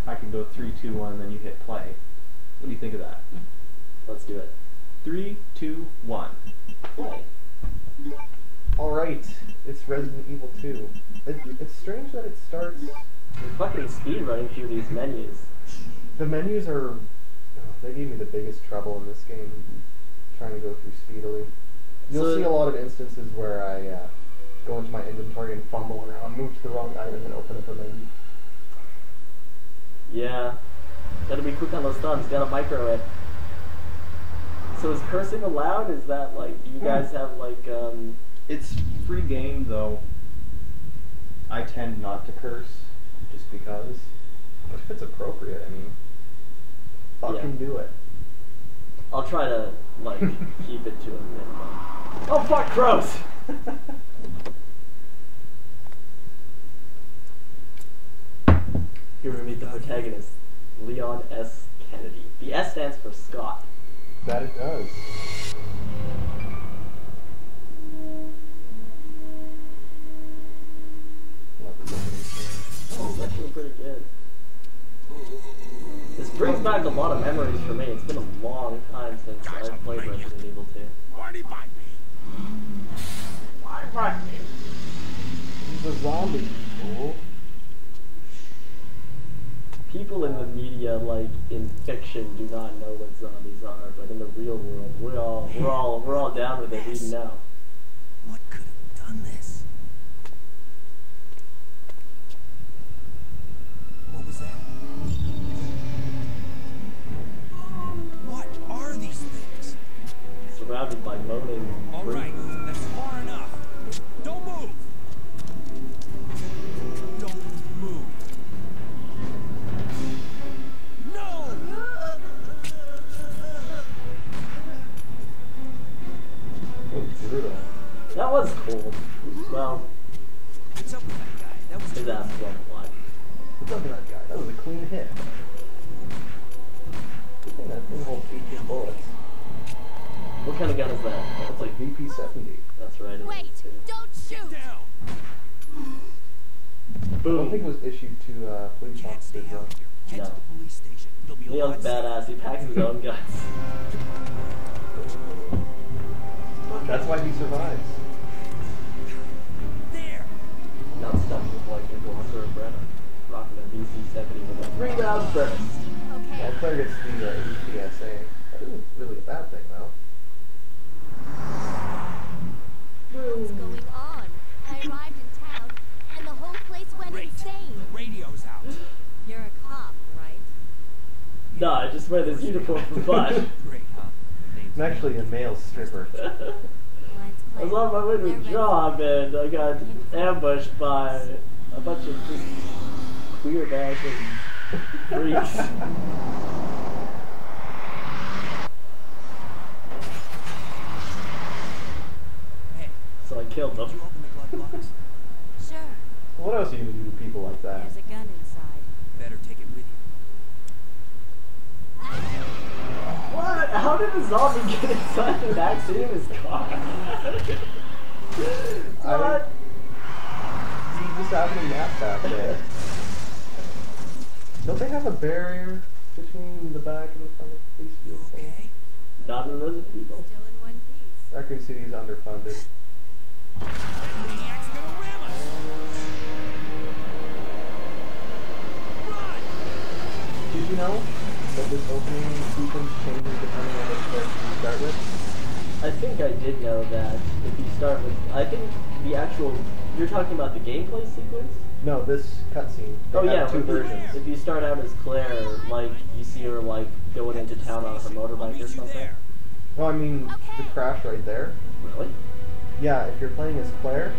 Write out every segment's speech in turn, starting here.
I can go 3, 2, 1, and then you hit play. What do you think of that? Let's do it. 3, 2, 1. Play. Alright, it's Resident Evil 2. It's strange that it starts... We're fucking speed running through these menus. The menus are... Oh, they gave me the biggest trouble in this game, trying to go through speedily. You'll see a lot of instances where I go into my inventory and fumble around, move to the wrong item, and open up a menu. Yeah. Gotta be quick on those thumbs, gotta micro it. So is cursing allowed? Is that like, do you guys have like, It's free game, though. I tend not to curse, just because. If it's appropriate, I mean, fucking do it. I'll try to, like, keep it to a minimum. Oh fuck, gross! Here we meet the protagonist, Leon S. Kennedy. The S stands for Scott. That it does. Oh, it's actually pretty good. This brings back a lot of memories for me. It's been a long time since I've played Resident Evil 2. Why bite me? He's a zombie, fool. People in the media, like in fiction, do not know what zombies are, but in the real world, we're all down with it. We know. What could have done this? What was that? What are these things? Surrounded by moaning. All right, that's far enough. Don't move. Don't move. No. That's brutal. That was cool. Well, What's up with that guy? That was his ass was on the line. What's up with that guy? That was a clean hit. Good thing that thing holds 18 bullets. What kind of gun is that? That's like VP-70. That's right. Wait! Don't shoot! down. I don't think it was issued to police Can't stay officers though. out here. Head to No. the police station. It'll be a lot Leon's badass. He packs his own guns. That's why he survives. there. Not stuck with like you're going for a Brenner. Rocking a VC-70 with a 3-round burst. Okay. Well, Claire gets the EPSA. That isn't really a bad thing though. What's going on? I arrived in town, and the whole place went Great. insane. The radio's out. You're a cop, right? No, I just wear this uniform for fun. Great, huh? I'm actually a male stripper. Mine's I was clear. on my way to a They're job and I got ambushed by a bunch of just queer bashing freaks. Hey, So I killed did them. you open the glove box? Sure. What else are you gonna do to people like that? There's a gun inside. Better take it with you. What? How did a zombie get inside an accident in his car? What? You just having a nap back there. Don't they have a barrier between the back and the front of the police You vehicle? okay? Not in Resident Evil. Still in one piece. Raccoon City is underfunded. Maniac's gonna ram us. Run! Did you know that this opening sequence changes depending on which character you start with? I think I did know that if you start with, I think the actual, you're talking about the gameplay sequence? No, this cutscene. They Oh have yeah, two versions. if you start out as Claire, like, you see her, like, going into town on her I'll motorbike meet or you something. there. No, I mean the crash right there. Really? Yeah, if you're playing as Claire,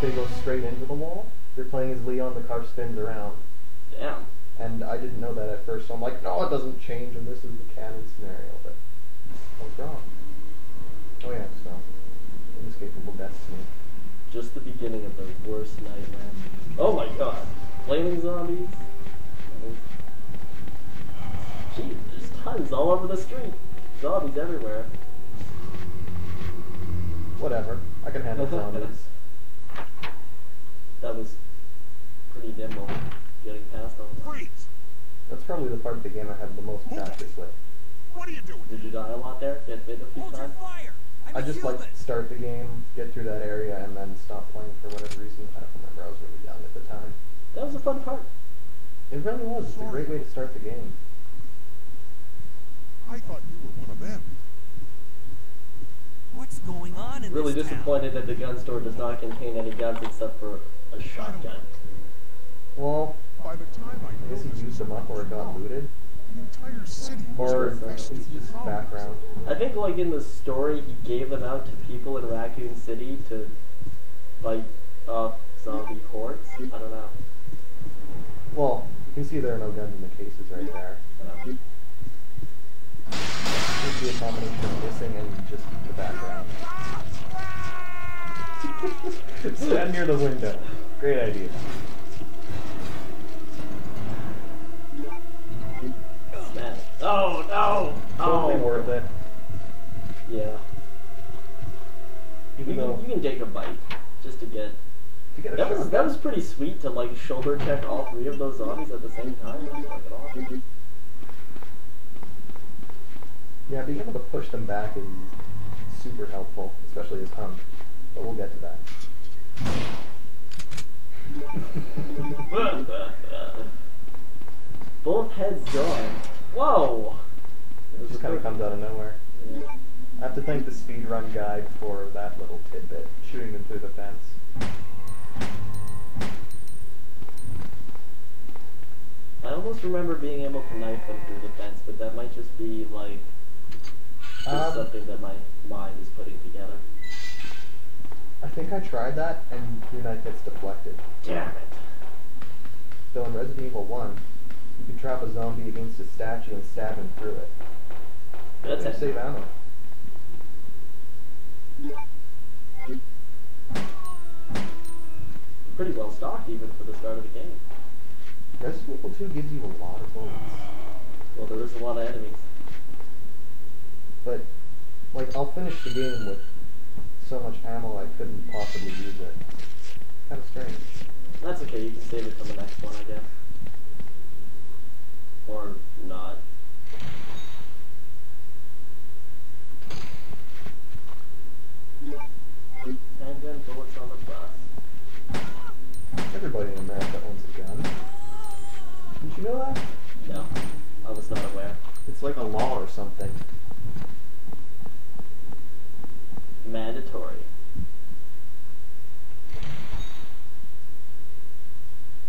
they go straight into the wall. If you're playing as Leon, the car spins around. Damn. And I didn't know that at first, so I'm like, no, it doesn't change, and this is the canon scenario, but I was wrong. Oh yeah, so, inescapable destiny. Just the beginning of the worst nightmare. Oh my god. Flaming zombies? Gee, there's tons all over the street. Zombies everywhere. Whatever, I can handle zombies. That was pretty nimble, getting past all that. Freeze! That's probably the part of the game I had the most practice with. What are you doing? Did you die a lot there? Get bit a few Hold your times? fire! I'm I just human. like start the game, get through that area, and then stop playing for whatever reason. I don't remember. I was really young at the time. That was a fun part. It really was. It's a great way to start the game. I thought you were one of them. What's going on in Really this disappointed that the gun store does not contain any guns except for a shotgun. Well, town? By the time I I guess he used them up or it got looted. the entire city was Or infested it's with just zombies. background. I think like in the story he gave them out to people in Raccoon City to fight off zombie hordes. I don't know. Well, you can see there are no guns in the cases right there. Seems to be a combination of missing and just the background. Stand near the window. Great idea. Man. Oh no! Totally Oh! worth it. Yeah. Even though You can take a bite just to get. to get a That shot. was pretty sweet to like shoulder check all three of those zombies at the same time. That was fucking awesome. Yeah, being able to push them back is super helpful, especially as Hunk. But we'll get to that. Both heads gone. Whoa! It just kind of comes out of nowhere. Yeah. I have to thank the speedrun guide for that little tidbit, shooting them through the fence. I almost remember being able to knife them through the fence, but that might just be like just something that my mind is putting together. I think I tried that, and your knife gets deflected. Damn it. Though in Resident Evil 1, you could trap a zombie against a statue and stab him through it. That's And it. save ammo. Pretty well stocked even for the start of the game. Resident Evil 2 gives you a lot of bullets. Well, there is a lot of enemies. But, like, I'll finish the game with so much ammo I couldn't possibly use it. Kind of strange. That's okay, you can save it for the next one, I guess. Or not. Handgun bullets on the bus. Everybody in America owns a gun. Didn't you know that? No, I was not aware. It's like a law or something. Mandatory.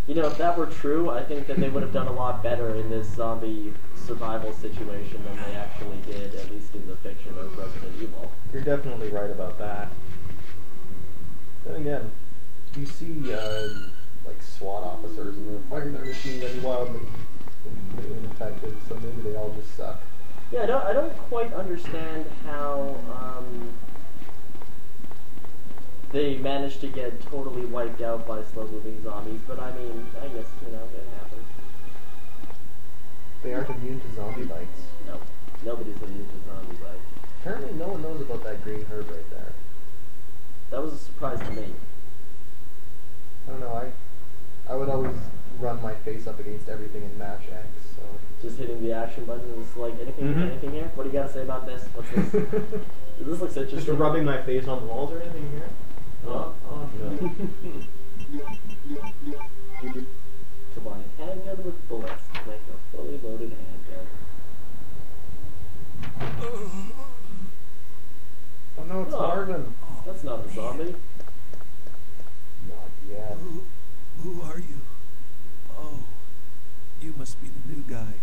You know, if that were true, I think that they would have done a lot better in this zombie survival situation than they actually did, at least in the fiction of Resident Evil. You're definitely right about that. Then again, you see, like SWAT officers and they're firing their machine gun wildly and completely ineffective, so maybe they all just suck. Yeah, I don't quite understand how they managed to get totally wiped out by slow-moving zombies, but I mean, I guess, you know, it happens. They aren't immune to zombie bites. No, nobody's immune to zombie bites. Apparently no one knows about that green herb right there. That was a surprise to me. I don't know, I would always run my face up against everything in Match X, so... Just hitting the action button is like, anything here? What do you gotta say about this? What's this? This looks interesting. Just rubbing my face on the walls or anything here? Oh, no. Combine handgun with bullets to make a fully loaded handgun. Oh no, it's Oh. Marvin! That's not a zombie. Not yet. Who are you? Oh, you must be the new guy.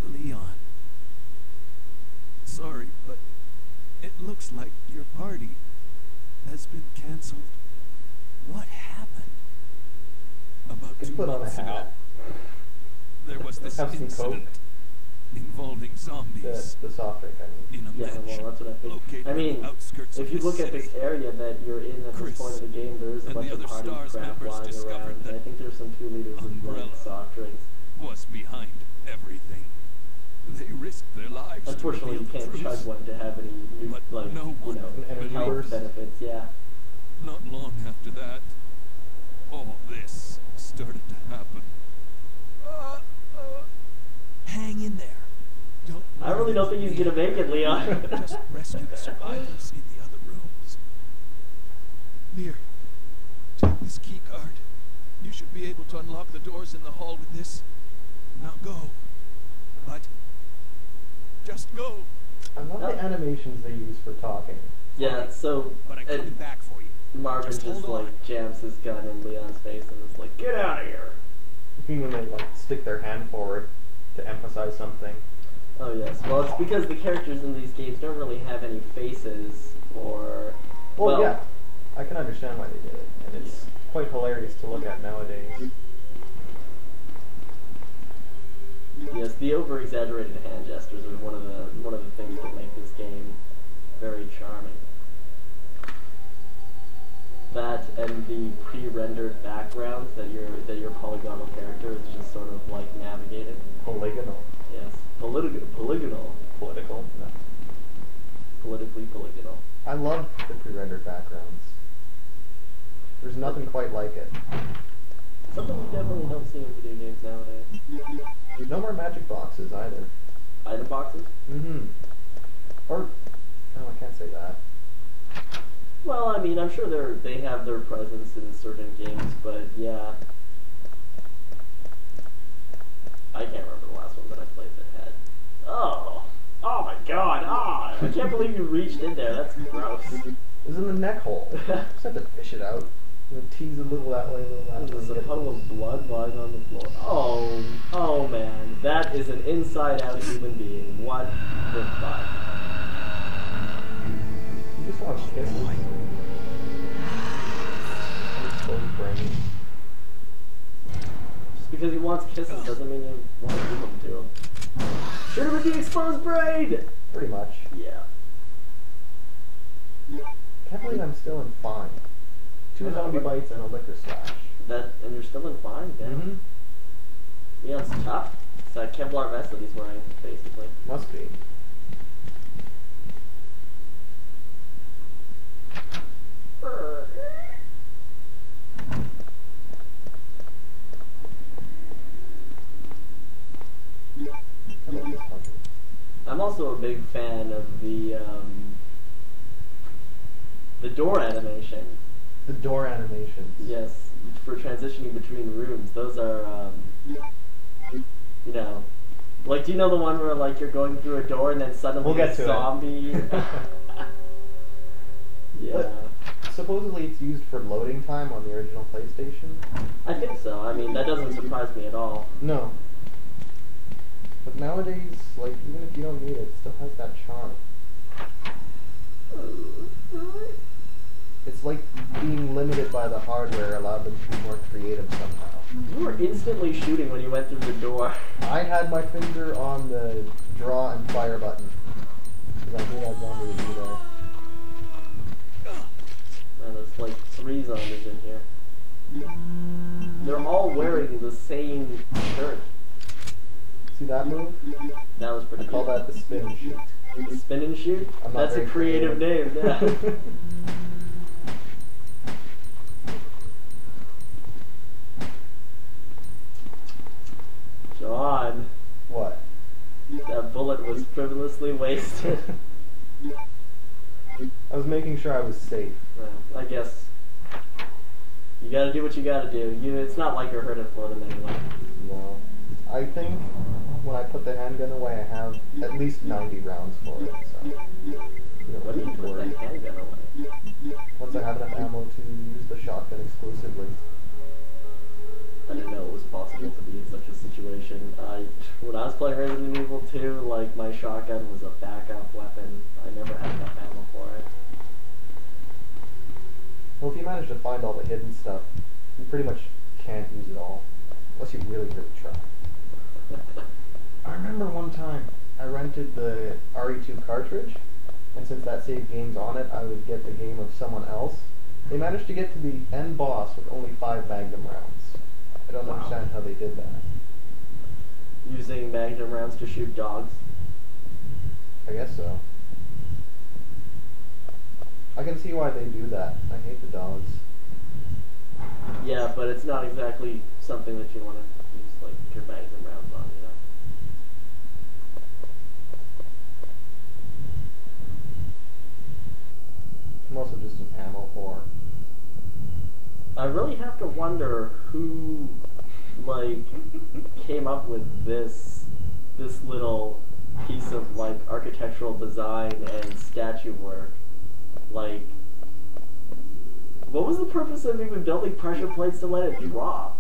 Leon. Sorry, but it looks like your party has been canceled. What happened? About Just 2 put on a months ago, hat. there was this Have some incident Coke. involving zombies The soft drink, I mean. in a Yeah, mansion well, that's what I think. located I on mean, the outskirts if of you the look at this city. area that you're in at this Chris point of the game, there is a and bunch the of other party STARS crap members lying discovered around. that I think there's some 2 liters of Umbrella like soft drinks. Was behind everything. They risked their lives Unfortunately, to you reveal can't truth. chug one to have any new, But like, no you one know, An energy health burst. benefits. Yeah. Not long after that, all this started to happen. really don't think he's gonna make it, Leon. Just rescue the survivors in the other rooms. Here, take this key card. You should be able to unlock the doors in the hall with this. Now go. But just go. I love the animations they use for talking. Yeah, so But I'm coming back for you. Marvin Just just hold on. like jams his gun in Leon's face and is like, "Get out of here!" Even when they like stick their hand forward to emphasize something. Oh yes, well it's because the characters in these games don't really have any faces or... Well, yeah, I can understand why they did it, and it's quite hilarious to look at nowadays. Yes, the over-exaggerated hand gestures are one of the things that make this game very charming. That and the pre-rendered backgrounds that your polygonal character is just sort of like navigating. Polygonal. Yes, polygonal. Political. No. Politically polygonal. I love the pre-rendered backgrounds. There's nothing quite like it. Something we definitely don't see in video games nowadays. No more magic boxes either. Item boxes? Mm-hmm. Or, no, I can't say that. Well, I mean, I'm sure they have their presence in certain games, but yeah. I can't remember the last one that I played that had. Oh my god, I can't believe you reached in there, that's gross. It's in the neck hole. Just have to fish it out. Tease a little that way, a little that way. There's a puddle of blood lying on the floor. Oh man, that is an inside-out human being. What the fuck? You just want kisses. Exposed brain. Just because he wants kisses doesn't mean you want to give them to him. Shoot him with the exposed brain! Pretty much. Yeah. Can't believe I'm still in fine. 2 zombie bites and a liquor slash. And you're still in fine, damn. Mm-hmm. Yeah, it's tough. It's that Kevlar vest that he's wearing, basically. Must be. I love this puzzle. I'm also a big fan of the door animation. The door animations. Yes, for transitioning between rooms. Those are, you know, like, do you know the one where, like, you're going through a door and then suddenly We'll get a to zombie... it. Yeah. But supposedly it's used for loading time on the original PlayStation. I think so. I mean, that doesn't surprise me at all. No. But nowadays, like, even if you don't need it, it still has that charm. It's like being limited by the hardware allowed them to be more creative somehow. You were instantly shooting when you went through the door. I had my finger on the draw and fire button. Because I knew that zombie would be there. Man, there's like 3 zombies in here. They're all wearing the same shirt. See that move? That was pretty I call good. that the spin and shoot. The spin and shoot? I'm not That's a very creative name, yeah. John, What? that bullet was frivolously wasted. I was making sure I was safe. Well, I guess you gotta do what you gotta do. It's not like you're hurting for them anyway. No. I think when I put the handgun away, I have at least 90 rounds for it, so you don't When do you need to put worry. that handgun away? Once I have enough ammo to use the shotgun exclusively. I didn't know it was possible to be in such a situation. When I was playing Resident Evil 2, like, my shotgun was a backup weapon. I never had enough ammo for it. Well, if you manage to find all the hidden stuff, you pretty much can't use it all. Unless you really, really try. I remember one time I rented the RE2 cartridge, and since that saved games on it, I would get the game of someone else. They managed to get to the end boss with only 5 Magnum rounds. I don't understand how they did that. Using Magnum rounds to shoot dogs. I guess so. I can see why they do that. I hate the dogs. Yeah, but it's not exactly something that you want to use, like, your Magnum rounds on, you know? also just an ammo whore. I really have to wonder who, like, came up with this little piece of, like, architectural design and statue work. Like, what was the purpose of even building pressure plates to let it drop?